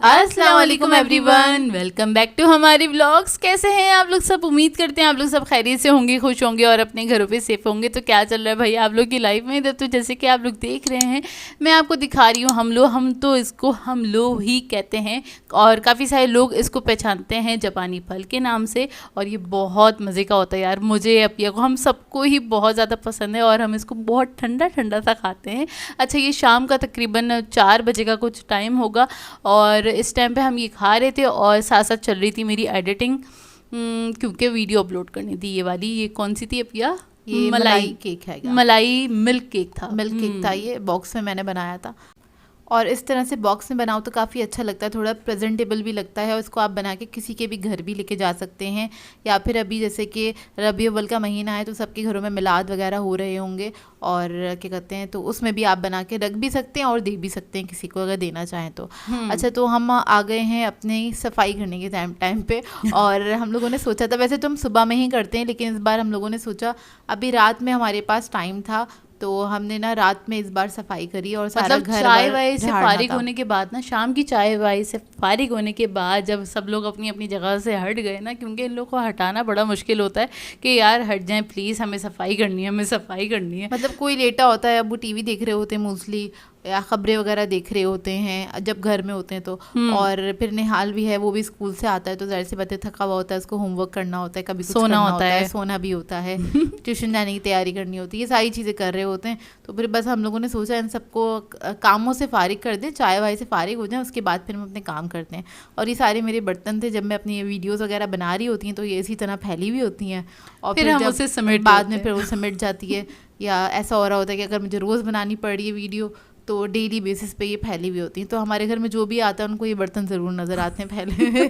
अस्सलाम वालेकुम everyone, welcome back to हमारे व्लॉग्स। कैसे हैं आप लोग सब? उम्मीद करते हैं आप लोग सब खैरियत से होंगे, खुश होंगे और अपने घरों पे सेफ होंगे। तो क्या चल रहा है भाई आप लोग की लाइफ में इधर? तो जैसे कि आप लोग देख रहे हैं, मैं आपको दिखा रही हूँ हम तो इसको हम लोग ही कहते हैं और काफ़ी सारे लोग इसको पहचानते हैं जापानी फल के नाम से। और ये बहुत मज़े का होता है यार, मुझे अपिया को हम सबको ही बहुत ज़्यादा पसंद है और हम इसको बहुत ठंडा ठंडा सा खाते हैं। अच्छा, ये शाम का तकरीबन 4 बजे का कुछ टाइम होगा और इस टाइम पे हम ये खा रहे थे और साथ साथ चल रही थी मेरी एडिटिंग, क्योंकि वीडियो अपलोड करनी थी। ये वाली, ये कौन सी थी अपिया? ये मलाई केक है, मलाई मिल्क केक था। मिल्क केक था, ये बॉक्स में मैंने बनाया था। और इस तरह से बॉक्स में बनाओ तो काफ़ी अच्छा लगता है, थोड़ा प्रेजेंटेबल भी लगता है और इसको आप बना के किसी के भी घर भी लेके जा सकते हैं। या फिर अभी जैसे कि रबी अव्वल का महीना है तो सबके घरों में मिलाद वगैरह हो रहे होंगे और क्या कहते हैं, तो उसमें भी आप बना के रख भी सकते हैं और दे भी सकते हैं किसी को अगर देना चाहें तो। अच्छा, तो हम आ गए हैं अपनी सफाई करने के टाइम पे और हम लोगों ने सोचा था, वैसे तो हम सुबह में ही करते हैं लेकिन इस बार हम लोगों ने सोचा अभी रात में हमारे पास टाइम था तो हमने ना रात में इस बार सफाई करी और सारा मतलब घर चाय वाय से फारिग होने के बाद ना, शाम की चाय वाय से फारिग होने के बाद जब सब लोग अपनी अपनी जगह से हट गए ना, क्योंकि इन लोगों को हटाना बड़ा मुश्किल होता है कि यार हट जाएं प्लीज़, हमें सफाई करनी है, हमें सफाई करनी है। मतलब कोई लेटा होता है, अब वो टीवी देख रहे होते हैं मोस्टली या खबरें वगैरह देख रहे होते हैं जब घर में होते हैं तो। और फिर निहाल भी है, वो भी स्कूल से आता है तो ज़ाहिर सी बात है थका हुआ होता है, उसको होमवर्क करना होता है, कभी कुछ सोना होता है, सोना भी होता है, ट्यूशन जाने की तैयारी करनी होती है, ये सारी चीज़ें कर रहे होते हैं। तो फिर बस हम लोगों ने सोचा इन सबको कामों से फारिग कर दें, चाय वाय से फारिग हो जाएं, उसके बाद फिर हम अपने काम करते हैं। और ये सारे मेरे बर्तन थे, जब मैं अपनी वीडियोज़ वगैरह बना रही होती हैं तो ये इसी तरह फैली हुई होती हैं और फिर हम उसे समेट बाद में फिर वो समेट जाती है। या ऐसा हो रहा होता है कि अगर मुझे रोज़ बनानी पड़ रही है वीडियो तो डेली बेसिस पे ये फैली हुई होती हैं। तो हमारे घर में जो भी आता है उनको ये बर्तन ज़रूर नज़र आते हैं फैले हुए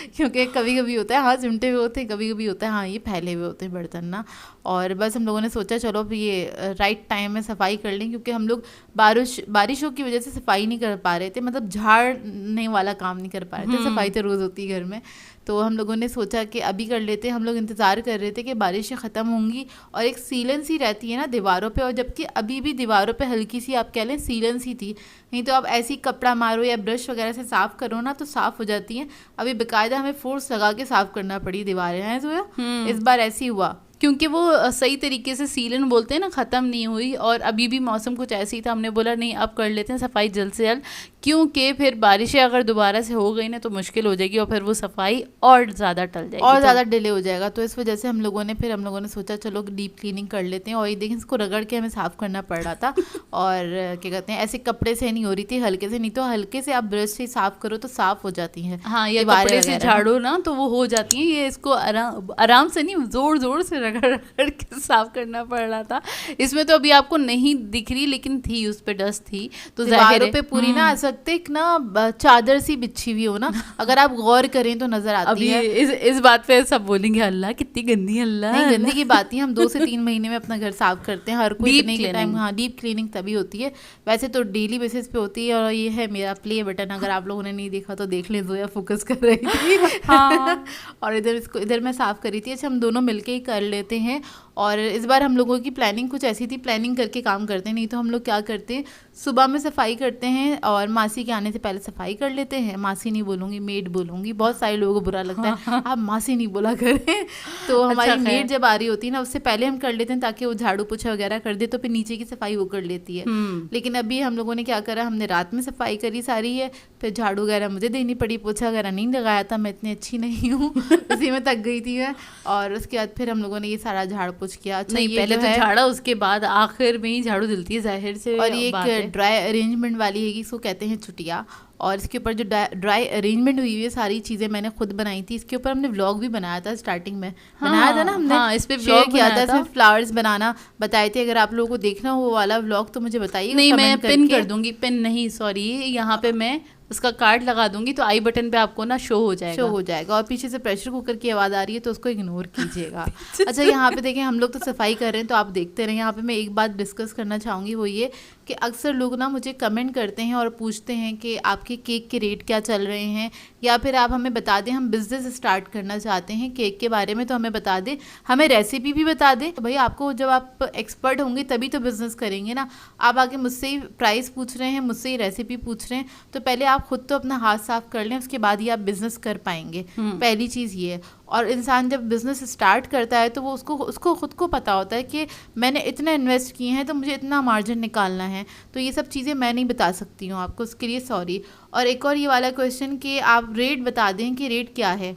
क्योंकि कभी कभी होता है हाँ चिमटे हुए होते हैं, कभी कभी होता है हाँ ये फैले हुए होते हैं बर्तन ना। और बस हम लोगों ने सोचा चलो ये राइट टाइम में सफाई कर लें, क्योंकि हम लोग बारिशों की वजह से सफाई नहीं कर पा रहे थे, मतलब झाड़ने वाला काम नहीं कर पा रहे थे। सफाई तो रोज़ होती है घर में, तो हम लोगों ने सोचा कि अभी कर लेते हैं। हम लोग इंतज़ार कर रहे थे कि बारिशें ख़त्म होंगी और एक सीलन सी रहती है ना दीवारों पे, और जबकि अभी भी दीवारों पे हल्की सी आप कह लें सीलन सी थी, नहीं तो आप ऐसी कपड़ा मारो या ब्रश वगैरह से साफ़ करो ना तो साफ़ हो जाती हैं। अभी बाकायदा हमें फोर्स लगा के साफ़ करना पड़ी दीवारें हैं जोया, इस बार ऐसी हुआ क्योंकि वो सही तरीके से सीलन बोलते हैं ना, ख़त्म नहीं हुई और अभी भी मौसम कुछ ऐसे ही था। हमने बोला नहीं अब कर लेते हैं सफाई जल्द से जल्द, क्योंकि फिर बारिशें अगर दोबारा से हो गई ना तो मुश्किल हो जाएगी और फिर वो सफाई और ज़्यादा टल जाएगी और ज़्यादा डिले हो जाएगा। तो इस वजह से हम लोगों ने सोचा चलो डीप क्लीनिंग कर लेते हैं। और ये देखिए इसको रगड़ के हमें साफ़ करना पड़ रहा था और क्या कहते हैं ऐसे कपड़े से नहीं हो रही थी, हल्के से, नहीं तो हल्के से आप ब्रश से साफ़ करो तो साफ़ हो जाती हैं। हाँ, ये कपड़े से झाड़ो ना तो वो हो जाती हैं। ये इसको आराम से नहीं, ज़ोर ज़ोर से रगड़ रगड़ के साफ करना पड़ रहा था। इसमें तो अभी आपको नहीं दिख रही लेकिन थी, उस पे डस्ट थी तो दीवारों पे पूरी ना सकते एक ना चादर सी बिछी हुई हो ना, अगर आप गौर करें तो नजर आती है। इस बात पे सब बोलेंगे अल्लाह कितनी गंदी, अल्लाह नहीं गंदी की बात नहीं, हम 2 से 3 महीने में अपना घर साफ करते हैं हर कोई इतने के टाइम। हाँ, डीप क्लीनिंग तभी होती है, वैसे तो डेली बेसिस पे होती है। और ये है मेरा प्ले बटन, अगर आप लोगों ने नहीं देखा तो देख लें, जोया फोकस कर रही थी हाँ। और इधर मैं साफ करी थी। अच्छा, हम दोनों मिलके ही कर लेते हैं। और इस बार हम लोगों की प्लानिंग कुछ ऐसी थी, प्लानिंग करके काम करते हैं, नहीं तो हम लोग क्या करते हैं सुबह में सफाई करते हैं और मासी के आने से पहले सफाई कर लेते हैं। मासी नहीं बोलूँगी, मेड बोलूँगी, बहुत सारे लोगों को बुरा लगता है आप मासी नहीं बोला करें तो हमारी मेड जब आ रही होती है ना उससे पहले हम कर लेते हैं ताकि वो झाड़ू पोछा वगैरह कर दे तो फिर नीचे की सफाई वो कर लेती है। लेकिन अभी हम लोगों ने क्या करा, हमने रात में सफाई करी सारी है, फिर झाड़ू वगैरह मुझे देनी पड़ी, पोछा वगैरह नहीं लगाया था, मैं इतनी अच्छी नहीं हूँ उसी में थक गई थी मैं। और उसके बाद फिर हम लोगों ने ये सारा झाड़ पोछ किया। अच्छा, नहीं पहले तो झाड़ा, उसके बाद आखिर में ही झाड़ू दिलती है जाहिर से। और ये एक ड्राई अरेंजमेंट वाली है, इसको कहते हैं छुटिया। और इसके ऊपर जो ड्राई अरेंजमेंट हुई हुई है सारी चीज़ें मैंने खुद बनाई थी। इसके ऊपर हमने व्लॉग भी बनाया था स्टार्टिंग में, बनाया था ना हमने। हाँ, इस पे व्लॉग किया था, इसमें फ्लावर्स बनाना बताए थे। अगर आप लोगों को देखना हो वो वाला व्लॉग तो मुझे बताइए। नहीं, मैं पिन कर दूंगी, पिन नहीं सॉरी, यहाँ पे मैं उसका कार्ड लगा दूंगी तो आई बटन पे आपको ना शो हो जाएगा। और पीछे से प्रेशर कुकर की आवाज़ आ रही है तो उसको इग्नोर कीजिएगा। अच्छा, यहाँ पे देखें हम लोग तो सफाई कर रहे हैं तो आप देखते रहें। यहाँ पे मैं एक बात डिस्कस करना चाहूँगी, वो ये कि अक्सर लोग ना मुझे कमेंट करते हैं और पूछते हैं कि आपके केक के रेट क्या चल रहे हैं, या फिर आप हमें बता दें, हम बिज़नेस स्टार्ट करना चाहते हैं केक के बारे में तो हमें बता दें, हमें रेसिपी भी बता दें। तो भाई आपको, जब आप एक्सपर्ट होंगे तभी तो बिज़नेस करेंगे ना। आप आगे मुझसे ही प्राइस पूछ रहे हैं, मुझसे ही रेसिपी पूछ रहे हैं, तो पहले आप खुद तो अपना हाथ साफ कर लें, उसके बाद ही आप बिज़नेस कर पाएंगे। पहली चीज़ ये है। और इंसान जब बिज़नेस स्टार्ट करता है तो वो उसको खुद को पता होता है कि मैंने इतना इन्वेस्ट किए हैं तो मुझे इतना मार्जिन निकालना है। तो ये सब चीज़ें मैं नहीं बता सकती हूँ आपको, उसके लिए सॉरी। और एक और ये वाला क्वेश्चन कि आप रेट बता दें कि रेट क्या है,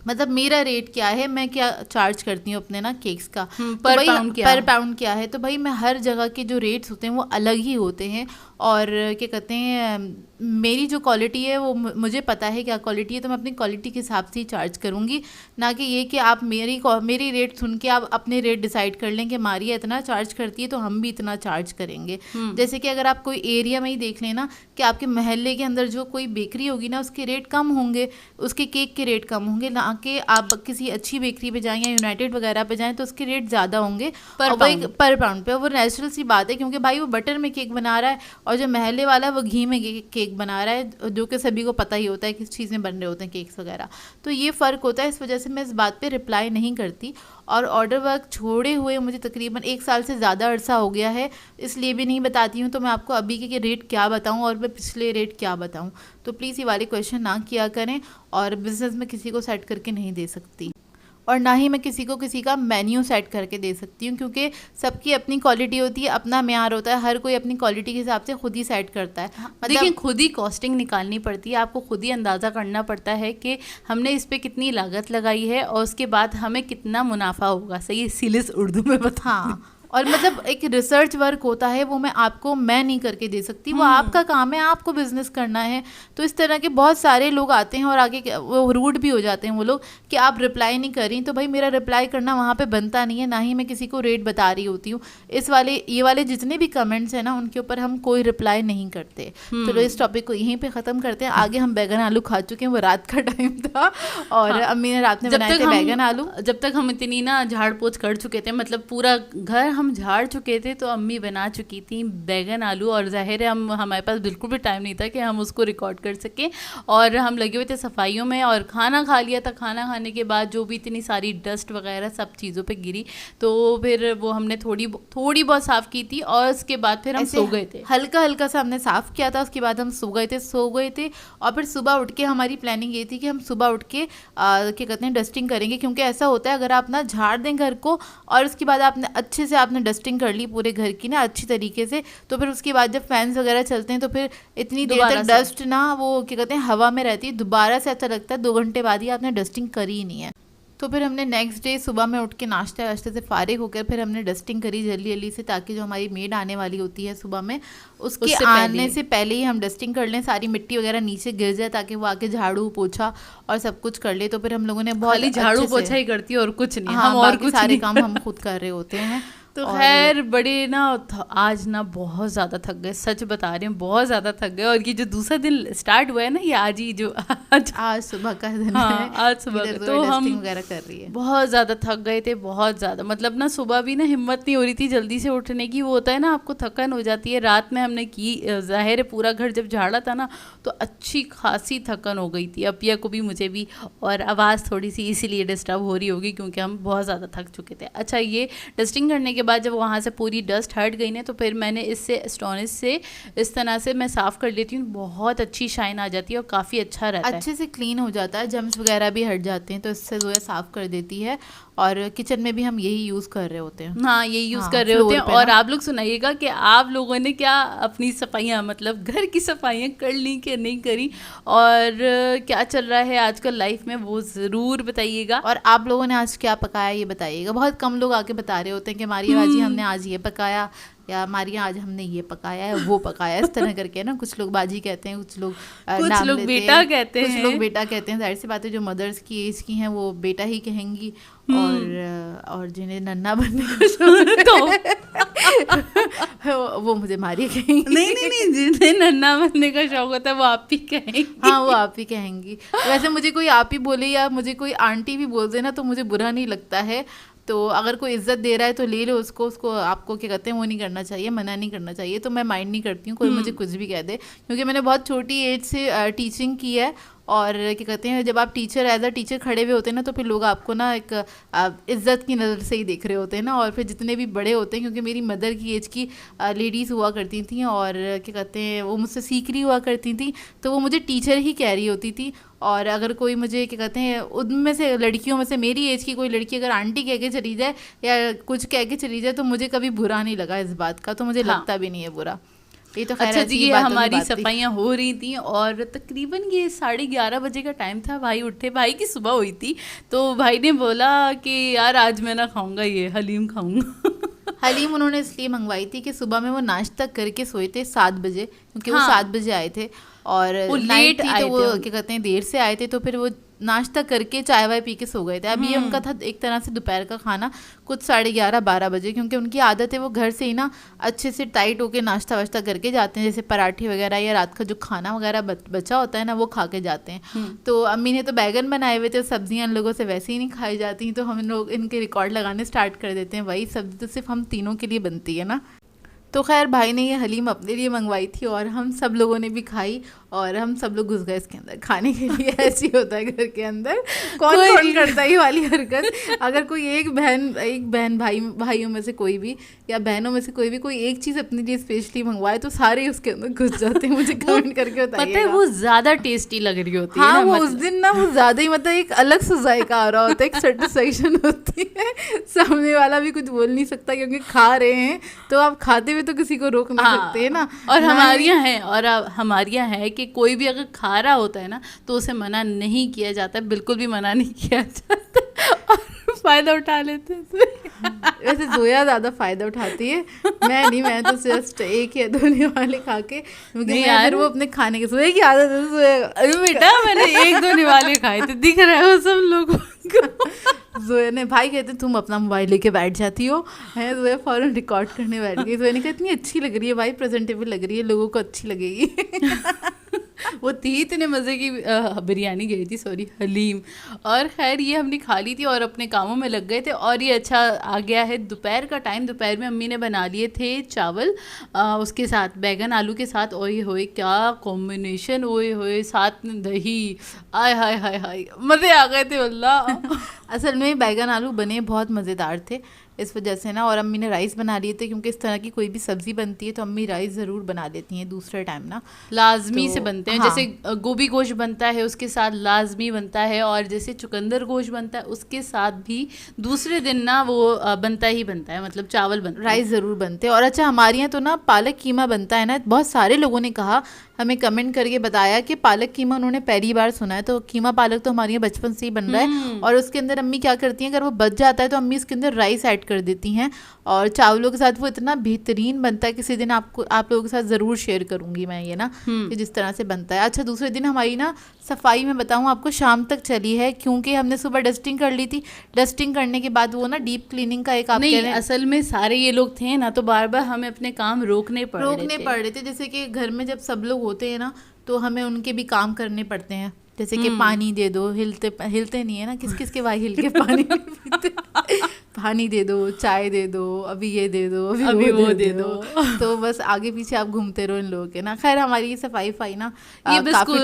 मतलब मेरा रेट क्या है, मैं क्या चार्ज करती हूँ अपने ना केक्स का, पर पाउंड क्या है। तो भाई मैं हर जगह के जो रेट्स होते हैं वो अलग ही होते हैं। और क्या कहते हैं, मेरी जो क्वालिटी है वो मुझे पता है क्या क्वालिटी है, तो मैं अपनी क्वालिटी के हिसाब से ही चार्ज करूँगी। ना कि ये कि आप मेरी रेट सुन के आप अपने रेट डिसाइड कर लें कि मारिया इतना चार्ज करती है तो हम भी इतना चार्ज करेंगे। जैसे कि अगर आप कोई एरिया में ही देख लें ना, कि आपके मोहल्ले के अंदर जो कोई बेकरी होगी ना, उसके रेट कम होंगे, उसके केक के रेट कम होंगे, ना कि आप किसी अच्छी बेकरी पे जाएँ या यूनाइटेड वगैरह पे जाएँ तो उसके रेट ज़्यादा होंगे पर पाउंड पे। वो नेचुरल सी बात है, क्योंकि भाई वो बटर में केक बना रहा है और जो महल्ले वाला है वो घी में केक बना रहा है, जो कि सभी को पता ही होता है किस चीज़ में बन रहे होते हैं केक्स वगैरह। तो ये फ़र्क होता है, इस वजह से मैं इस बात पे रिप्लाई नहीं करती। और ऑर्डर वर्क छोड़े हुए मुझे तकरीबन 1 साल से ज़्यादा अरसा हो गया है, इसलिए भी नहीं बताती हूँ। तो मैं आपको अभी के रेट क्या बताऊँ और मैं पिछले रेट क्या बताऊँ, तो प्लीज़ ये वाले क्वेश्चन ना किया करें। और बिज़नेस में किसी को सेट करके नहीं दे सकती, और ना ही मैं किसी को किसी का मेन्यू सेट करके दे सकती हूँ, क्योंकि सबकी अपनी क्वालिटी होती है, अपना म्यार होता है, हर कोई अपनी क्वालिटी के हिसाब से खुद ही सेट करता है। मतलब देखिए, खुद ही कॉस्टिंग निकालनी पड़ती है, आपको खुद ही अंदाज़ा करना पड़ता है कि हमने इस पे कितनी लागत लगाई है और उसके बाद हमें कितना मुनाफा होगा। सही सीलिस उर्दू में बता। हाँ, और मतलब एक रिसर्च वर्क होता है, वो मैं नहीं करके दे सकती, वो आपका काम है, आपको बिजनेस करना है। तो इस तरह के बहुत सारे लोग आते हैं और आगे वो रूड भी हो जाते हैं वो लोग कि आप रिप्लाई नहीं कर रही। तो भाई मेरा रिप्लाई करना वहाँ पे बनता नहीं है, ना ही मैं किसी को रेट बता रही होती हूँ। ये वाले जितने भी कमेंट्स हैं ना, उनके ऊपर हम कोई रिप्लाई नहीं करते। तो इस टॉपिक को यहीं पे ख़त्म करते हैं। आगे हम बैगन आलू खा चुके हैं, वो रात का टाइम था और अम्मी ने रात में बनाए थे बैगन आलू। जब तक हम इतनी ना झाड़ पोछ कर चुके थे, मतलब पूरा घर हम झाड़ चुके थे, तो अम्मी बना चुकी थी बैगन आलू। और जाहिर है हमारे पास बिल्कुल भी टाइम नहीं था कि हम उसको रिकॉर्ड कर सकें, और हम लगे हुए थे सफाइयों में। और खाना खा लिया था, खाना खाने के बाद जो भी इतनी सारी डस्ट वगैरह सब चीज़ों पे गिरी, तो फिर वो हमने थोड़ी बहुत साफ़ की थी और उसके बाद फिर हम सो गए थे। हल्का हल्का सा हमने साफ़ किया था, उसके बाद हम सो गए थे। और फिर सुबह उठ के हमारी प्लानिंग ये थी कि हम सुबह उठ के क्या कहते हैं, डस्टिंग करेंगे। क्योंकि ऐसा होता है, अगर आप ना झाड़ दें घर को और उसके बाद आपने अच्छे से डस्टिंग कर ली पूरे घर की ना अच्छी तरीके से, तो फिर उसके बाद जब फैंस वगैरह चलते हैं तो फिर इतनी देर तक डस्ट ना वो क्या कहते हैं हवा में रहती है, दोबारा से अच्छा लगता है 2 घंटे बाद ही आपने डस्टिंग करी ही नहीं है। तो फिर हमने नेक्स्ट डे सुबह में उठ के नाश्ते वाश्ते से फारिग होकर फिर हमने डस्टिंग करी जल्दी जल्दी से, ताकि जो हमारी मेड आने वाली होती है सुबह में, उसके आने से पहले ही हम डस्टिंग कर लें, सारी मिट्टी वगैरह नीचे गिर जाए, ताकि वो आके झाड़ू पोछा और सब कुछ कर ले। तो फिर हम लोगों ने बहुत झाड़ू पोछा ही करती है और कुछ नहीं, हम और कुछ सारे काम हम खुद कर रहे होते हैं। तो खैर बड़े ना आज ना बहुत ज़्यादा थक गए, सच बता रही हूँ, बहुत ज़्यादा थक गए। और ये जो दूसरा दिन स्टार्ट हुआ है ना, ये आज ही जो आज सुबह का दिन है, आज सुबह का, तो हम वगैरह कर रही है, बहुत ज़्यादा थक गए थे, बहुत ज़्यादा। मतलब ना सुबह भी ना हिम्मत नहीं हो रही थी जल्दी से उठने की, वो होता है ना आपको थकन हो जाती है। रात में हमने की, ज़ाहिर है पूरा घर जब झाड़ा था ना तो अच्छी खासी थकन हो गई थी, अपिया को भी मुझे भी, और आवाज़ थोड़ी सी इसीलिए डिस्टर्ब हो रही होगी क्योंकि हम बहुत ज़्यादा थक चुके थे। अच्छा, ये डस्टिंग करने के बाद जब वहाँ से पूरी डस्ट हट गई ना, तो फिर मैंने इससे एस्टोनिश से इस तरह से मैं साफ़ कर लेती हूँ, बहुत अच्छी शाइन आ जाती है और काफ़ी अच्छा रहता है, अच्छे से क्लीन हो जाता है, जम्स वगैरह भी हट जाते हैं, तो इससे जो है साफ़ कर देती है। और किचन में भी हम यही यूज़ कर रहे होते हैं। हाँ, यही यूज़ कर रहे होते हैं। और आप लोग सुनाइएगा कि आप लोगों ने क्या अपनी सफाइयाँ, मतलब घर की सफाइयाँ कर ली कि नहीं करी, और क्या चल रहा है आजकल लाइफ में, वो ज़रूर बताइएगा। और आप लोगों ने आज क्या पकाया ये बताइएगा। बहुत कम लोग आके बता रहे होते हैं कि मारिया बाजी हमने आज ये पकाया, या मारिया आज हमने ये पकाया है, वो पकाया, इस तरह करके ना। कुछ लोग बाजी कहते हैं, कुछ लोग बेटा कहते हैं, कुछ लोग बेटा कहते हैं। जाहिर सी बात है, जो मदर्स की एज की हैं वो बेटा ही कहेंगी, और जिन्हें नन्ना बनने का शौक तो वो मुझे मारिया कहेंगी। नहीं, जिन्हें नन्ना बनने का शौक होता है वो आप ही कहेंगी। हाँ, वो आप ही कहेंगी। वैसे मुझे कोई आप ही बोले या मुझे कोई आंटी भी बोल दे ना, तो मुझे बुरा नहीं लगता है, तो अगर कोई इज्जत दे रहा है तो ले लो उसको आपको क्या कहते हैं वो नहीं करना चाहिए, मना नहीं करना चाहिए। तो मैं माइंड नहीं करती हूँ कोई मुझे कुछ भी कह दे, क्योंकि मैंने बहुत छोटी एज से टीचिंग की है। और क्या कहते हैं जब आप टीचर एज अ टीचर खड़े हुए होते हैं ना तो फिर लोग आपको ना एक इज्जत की नज़र से ही देख रहे होते हैं ना। और फिर जितने भी बड़े होते हैं, क्योंकि मेरी मदर की एज की लेडीज़ हुआ करती थी और क्या कहते हैं वो मुझसे सीख रही हुआ करती थी, तो वो मुझे टीचर ही कह रही होती थी। और अगर कोई मुझे क्या कहते हैं उनमें से लड़कियों में से मेरी एज की कोई लड़की अगर आंटी कह के चली जाए या कुछ कह के चली जाए तो मुझे कभी बुरा नहीं लगा इस बात का, तो मुझे लगता भी नहीं है बुरा। ये तो अच्छा जी, ये हमारी सफाइयाँ हो रही थी और तकरीबन ये 11:30 बजे का टाइम था। भाई उठे, भाई की सुबह हुई थी, तो भाई ने बोला कि यार आज मैं ना खाऊंगा, ये हलीम खाऊंगा। हलीम उन्होंने इसलिए मंगवाई थी कि सुबह में वो नाश्ता करके सोए थे 7 बजे, क्योंकि वो 7 बजे आए थे और वो लेट थी, तो वो क्या कहते हैं देर से आए थे, तो फिर वो नाश्ता करके चाय वाय पी के सो गए थे। अब ये उनका था एक तरह से दोपहर का खाना कुछ 11:30-12 बजे, क्योंकि उनकी आदत है वो घर से ही ना अच्छे से टाइट होके नाश्ता वाश्ता करके जाते हैं, जैसे पराठे वगैरह या रात का जो खाना वगैरह बचा होता है ना वो खा के जाते हैं। तो अम्मी ने तो बैगन बनाए हुए थे, सब्जियां इन लोगों से वैसे ही नहीं खाई जाती, तो हम लोग इनके रिकॉर्ड लगाने स्टार्ट कर देते हैं, वही सब्जी तो सिर्फ हम तीनों के लिए बनती है ना। तो खैर भाई ने ये हलीम अपने लिए मंगवाई थी और हम सब लोगों ने भी खाई और हम सब लोग घुस गए इसके अंदर खाने के लिए। ऐसी होता है घर के अंदर, कौन करता है ये वाली हरकत। अगर कोई एक बहन भाइयों में से कोई भी या बहनों में से कोई भी कोई एक चीज़ अपने लिए स्पेशली मंगवाए तो सारे ही उसके अंदर घुस जाते हैं। मुझे कमेंट करके बताइए, पता है वो ज़्यादा टेस्टी लग रही होती है हाँ, ना, वो उस दिन ना वो ज़्यादा ही मतलब एक अलग सा जायका आ रहा होता है, एक सेटिस्फेक्शन होती है। सामने वाला भी कुछ बोल नहीं सकता क्योंकि खा रहे हैं, तो आप खाते हुए तो किसी को रोक नहीं सकते है ना। और हमारे यहाँ है कि कोई भी अगर खा रहा होता है ना तो उसे मना नहीं किया जाता, बिल्कुल भी मना नहीं किया जाता और फायदा उठा लेते हैं। वैसे जोया ज़्यादा फायदा उठाती है, मैं तो जस्ट एक या दो निवाले खा के, क्योंकि यार वो अपने खाने के जोया की आदत है। जोया अरे बेटा मैंने 1-2 निवाले खाए थे, दिख रहा है वो सब लोगों को। जोया ने भाई कहते तुम अपना मोबाइल लेके बैठ जाती हो, है जोया फौरन रिकॉर्ड करने बैठ गई। जोया ने कहा इतनी अच्छी लग रही है भाई, प्रेजेंटेबल लग रही है, लोगों को अच्छी लगेगी। वो थी इतने मज़े की बिरयानी गई थी, सॉरी हलीम। और खैर ये हमने खा ली थी और अपने कामों में लग गए थे। और ये अच्छा आ गया है दोपहर का टाइम। दोपहर में अम्मी ने बना लिए थे चावल, उसके साथ बैगन आलू के साथ, ओए होए क्या कॉम्बिनेशन, ओए होए साथ में दही, आय हाय हाय हाय मज़े आ गए थे वल्लाह। असल में बैगन आलू बने बहुत मज़ेदार थे इस वजह से ना। और अम्मी ने राइस बना लिए थे, क्योंकि इस तरह की कोई भी सब्ज़ी बनती है तो अम्मी राइस ज़रूर बना लेती हैं दूसरे टाइम ना, लाजमी से बनते हैं। हाँ। जैसे गोभी गोश्त बनता है उसके साथ लाजमी बनता है, और जैसे चुकंदर गोश्त बनता है उसके साथ भी दूसरे दिन ना वो बनता ही बनता है, मतलब चावल बनता है, राइस ज़रूर बनते हैं। और अच्छा हमारे यहाँ तो ना पालक कीमा बनता है ना, बहुत सारे लोगों ने कहा, हमें कमेंट करके बताया कि पालक कीमा उन्होंने पहली बार सुना है। तो कीमा पालक तो हमारे यहाँ बचपन से ही बन रहा है, और उसके अंदर अम्मी क्या करती हैं, अगर वो बच जाता है तो अम्मी इसके अंदर राइस ऐड कर देती हैं और चावलों के साथ वो इतना बेहतरीन बनता है। किसी दिन आप लोगों के साथ ज़रूर शेयर करूँगी मैं ये ना, कि जिस तरह से बनता है। अच्छा दूसरे दिन हमारी ना सफाई में बताऊँ आपको शाम तक चली है, क्योंकि हमने सुबह डस्टिंग कर ली थी। डस्टिंग करने के बाद वो ना डीप क्लीनिंग का एक नहीं, असल में सारे ये लोग थे ना तो बार बार हमें अपने काम रोकने पड़ रहे थे। जैसे कि घर में जब सब लोग होते हैं ना तो हमें उनके भी काम करने पड़ते हैं, जैसे कि पानी दे दो, हिलते नहीं है ना, किस के भाई हिल के पानी पीते, पानी दे दो, चाय दे दो, अभी ये दे दो, अभी वो दे दो। तो बस आगे पीछे आप घूमते रहो इन लोगों के ना। खैर हमारी ये सफाई ना ये काफ़ी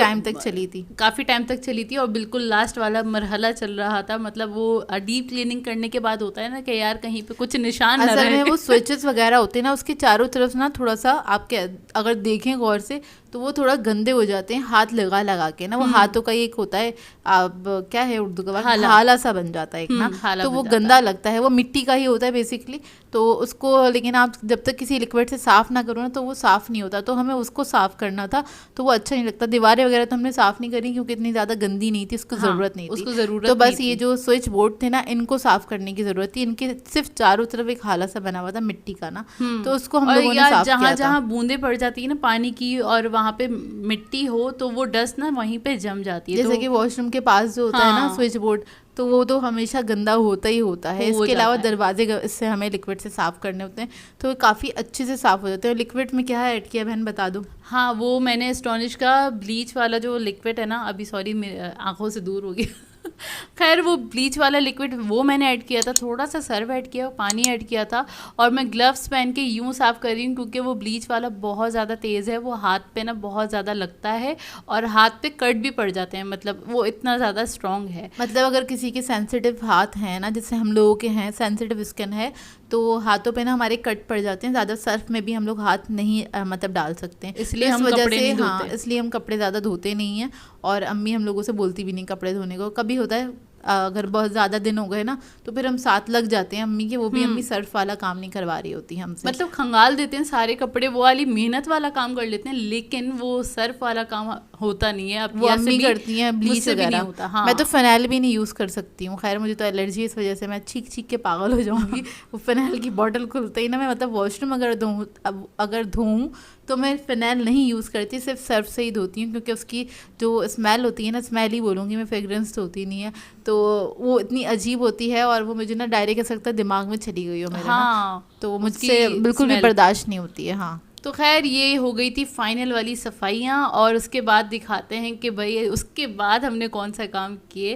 टाइम तक चली थी और बिल्कुल लास्ट वाला मरहला चल रहा था। मतलब वो डीप क्लीनिंग करने के बाद होता है ना कि यार कहीं पे कुछ निशान न रहे। असल में वो स्विचेस वगैरह होते हैं ना, उसके चारों तरफ ना थोड़ा सा आपके अगर देखें गौर से तो वो थोड़ा गंदे हो जाते हैं, हाथ लगा के ना। वो हाथों का एक होता है, अब क्या है उर्दू का, हाला सा बन जाता है एक ना, तो वो गंदा लगता है। वो मिट्टी का ही होता है बेसिकली, तो उसको लेकिन आप जब तक किसी लिक्विड से साफ़ ना करो ना तो वो साफ़ नहीं होता। तो हमें उसको साफ़ करना था, तो वो अच्छा नहीं लगता। दीवारें वगैरह तो हमने साफ़ नहीं करी क्योंकि इतनी ज़्यादा गंदी नहीं थी, उसको ज़रूरत नहीं थी। तो बस ये जो स्विच बोर्ड थे ना इनको साफ़ करने की ज़रूरत थी। इनके सिर्फ चारों तरफ एक हाला सा बना हुआ था मिट्टी का ना, तो उसको हम लोगों ने साफ़ किया था। जहाँ बूंदे पड़ जाती है ना पानी की और वहाँ पे मिट्टी हो तो वो डस्ट ना वहीं पे जम जाती है। जैसे कि वॉशरूम के पास जो होता है ना स्विच बोर्ड, तो वो तो हमेशा गंदा होता ही होता है। इसके अलावा दरवाजे इससे हमें लिक्विड से साफ़ करने होते हैं, तो वो काफ़ी अच्छे से साफ़ हो जाते हैं। लिक्विड में क्या ऐड किया बहन बता दो? हाँ, वो मैंने एस्टोनिश का ब्लीच वाला जो लिक्विड है ना, अभी सॉरी मेरे आँखों से दूर हो गया खैर वो ब्लीच वाला लिक्विड वो मैंने ऐड किया था, थोड़ा सा सर्फ ऐड किया, पानी ऐड किया था, और मैं ग्लव्स पहन के यूँ साफ़ कर रही हूँ क्योंकि वो ब्लीच वाला बहुत ज़्यादा तेज़ है, वो हाथ पे ना बहुत ज़्यादा लगता है और हाथ पे कट भी पड़ जाते हैं, मतलब वो इतना ज़्यादा स्ट्रॉन्ग है। मतलब अगर किसी के सेंसिटिव हाथ हैं ना, जैसे हम लोगों के हैं, सेंसिटिव स्किन है, तो हाथों पे ना हमारे कट पड़ जाते हैं, ज़्यादा सर्फ में भी हम लोग हाथ नहीं मतलब डाल सकते हैं, इसलिए इस हम वजह कपड़े से नहीं हाँ, धोते। इसलिए हम कपड़े ज़्यादा धोते नहीं हैं। और अम्मी हम लोगों से बोलती भी नहीं कपड़े धोने को। कभी होता है अगर बहुत ज़्यादा दिन हो गए ना तो फिर हम साथ लग जाते हैं अम्मी के, वो भी अम्मी सर्फ वाला काम नहीं करवा रही होती हमसे, मतलब खंगाल देते हैं सारे कपड़े, वो वाली मेहनत वाला काम कर लेते हैं, लेकिन वो सर्फ वाला काम होता नहीं है। अब वो अम्मी करती हैं ब्लीच वगैरह। होता। हाँ। मैं तो फिनाइल भी नहीं यूज़ कर सकती हूँ, खैर मुझे तो एलर्जी है, इस वजह से मैं चीख चीख के पागल हो जाऊँगी। वो फिनाइल की बॉटल खुलते ही ना मैं मतलब वॉशरूम अगर धोऊँ तो मैं फ़िनाइल नहीं यूज़ करती, सिर्फ सर्फ से ही धोती हूँ, क्योंकि उसकी जो स्मेल होती है ना, स्मेल ही बोलूँगी मैं, फ्रेगरेंस तो होती नहीं है, तो वो इतनी अजीब होती है और वो मुझे ना डायरेक्ट कह सकता है दिमाग में चली गई हो मेरे ना, तो मुझसे बिल्कुल भी बर्दाश्त नहीं होती है। हाँ, तो खैर ये हो गई थी फाइनल वाली सफाइयाँ, और उसके बाद दिखाते हैं कि भाई उसके बाद हमने कौन सा काम किए।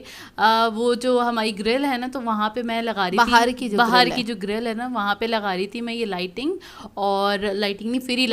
वो जो हमारी ग्रिल है ना, तो वहाँ पे मैं लगा रही थी बाहर की जो ग्रिल है ना, वहाँ पे लगा रही थी मैं ये लाइटिंग, और लाइटिंग नहीं, फेरी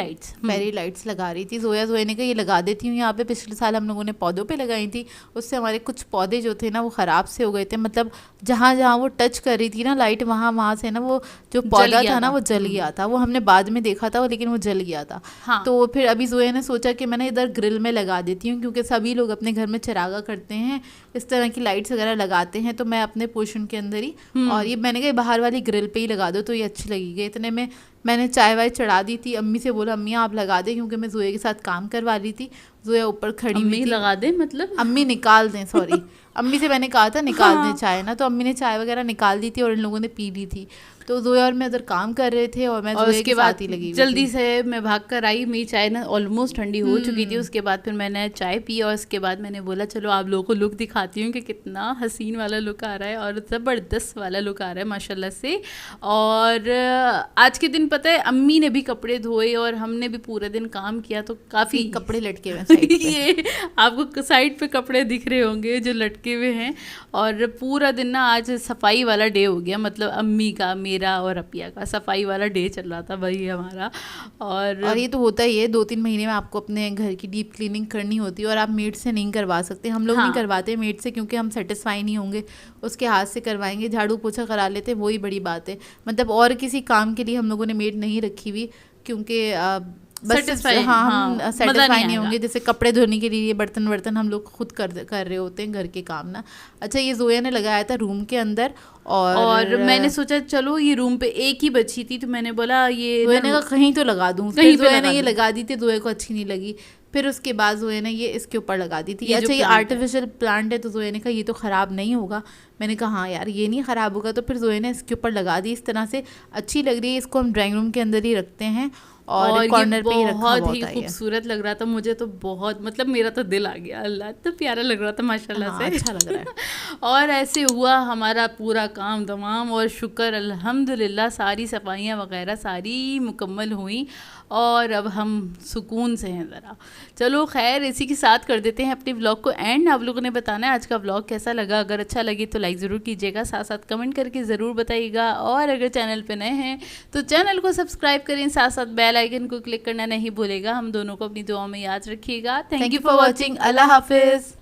लाइट्स लगा रही थी। जोया ने कहा ये लगा देती हूँ यहाँ पे, पिछले साल हम लोगों ने पौधों पे लगाई थी, उससे हमारे कुछ पौधे जो थे ना वो ख़राब से हो गए थे, मतलब जहाँ जहाँ वो टच कर रही थी ना लाइट, वहाँ से ना वो जो पौधा था ना वो जल गया था। वो हमने बाद में देखा था, लेकिन वो जल गया था। हाँ। तो फिर अभी जोया ने सोचा कि मैंने इधर ग्रिल में लगा देती हूँ, क्योंकि सभी लोग अपने घर में चिरागा करते हैं, इस तरह की लाइट्स वगैरह लगाते हैं, तो मैं अपने पोर्शन के अंदर ही, और ये मैंने कहा बाहर वाली ग्रिल पे ही लगा दो, तो ये अच्छी लगेगी। इतने में मैंने चाय वाय चढ़ा दी थी, अम्मी से बोला अम्मी आप लगा दें, क्योंकि मैं जोया के साथ काम करवा रही थी। जोया ऊपर खड़ी हुई थी, लगा दें मतलब अम्मी निकाल दें, सॉरी अम्मी से मैंने कहा था निकाल दें चाय ना, तो अम्मी ने चाय वगैरह निकाल दी थी और इन लोगों ने पी ली थी। तो जोया और मैं उधर काम कर रहे थे और मैं जोया के साथ ही लगी हुई जल्दी से मैं भाग कर आई, मेरी चाय ना ऑलमोस्ट ठंडी हो चुकी थी। उसके बाद फिर मैंने चाय पी और उसके बाद मैंने बोला चलो आप लोगों को लुक दिखाती हूँ कि कितना हसीन वाला लुक आ रहा है और ज़बरदस्त वाला लुक आ रहा है माशाल्लाह से। और आज के दिन पता है अम्मी ने भी कपड़े धोए और हमने भी पूरे दिन काम किया, तो काफ़ी कपड़े लटके हुए ये आपको साइड पे कपड़े दिख रहे होंगे जो लटके हुए हैं। और पूरा दिन ना आज सफाई वाला डे हो गया, मतलब अम्मी का, मेरा और अपिया का सफाई वाला डे चल रहा था भाई हमारा। और ये तो होता ही है, 2-3 महीने में आपको अपने घर की डीप क्लीनिंग करनी होती है और आप मेड से नहीं करवा सकते। हम लोग नहीं करवाते मेड से, क्योंकि हम सेटिस्फाई नहीं होंगे, उसके हाथ से करवाएंगे, झाड़ू पोछा करा लेते, वही बड़ी बात है। मतलब और किसी काम के लिए हम लोगों ने मेड नहीं रखी हुई, क्योंकि हम सेटिस्फाई नहीं होंगे। जैसे कपड़े धोने के लिए बर्तन हम लोग खुद कर रहे होते हैं घर के काम ना। अच्छा, ये जोया ने लगाया था रूम के अंदर, और मैंने सोचा चलो ये रूम पे एक ही बची थी, तो मैंने बोला ये जोया ने कहा कहीं तो लगा दूँ, कहीं जोया ने ये लगा दी थी, जोया को अच्छी नहीं लगी। फिर उसके बाद जोया ने ये इसके ऊपर लगा दी थी। अच्छा, ये आर्टिफिशियल प्लांट है, तो जोया ने कहा ये तो ख़राब नहीं होगा। मैंने कहा हाँ यार ये नहीं ख़राब होगा, तो फिर जोया ने इसके ऊपर लगा दी। इस तरह से अच्छी लग रही है, इसको हम ड्राइंग रूम के अंदर ही रखते हैं और कॉर्नर पे ही रखा बहुत ही खूबसूरत लग रहा था मुझे तो, बहुत मतलब मेरा तो दिल आ गया, अल्लाह तो प्यारा लग रहा था माशाल्लाह से, अच्छा लग रहा है। और ऐसे हुआ हमारा पूरा काम तमाम, और शुक्र अल्हम्दुलिल्लाह सारी सफाइयाँ वगैरह सारी मुकम्मल हुई और अब हम सुकून से हैं ज़रा। चलो खैर इसी के साथ कर देते हैं अपने व्लॉग को एंड। आप लोगों ने बताना है आज का व्लॉग कैसा लगा, अगर अच्छा लगे तो लाइक ज़रूर कीजिएगा, साथ साथ कमेंट करके ज़रूर बताइएगा, और अगर चैनल पे नए हैं तो चैनल को सब्सक्राइब करें, साथ साथ बेल आइकन को क्लिक करना नहीं भूलेगा। हम दोनों को अपनी दुआ में याद रखिएगा। Thank you for watching. अल्लाह हाफिज़।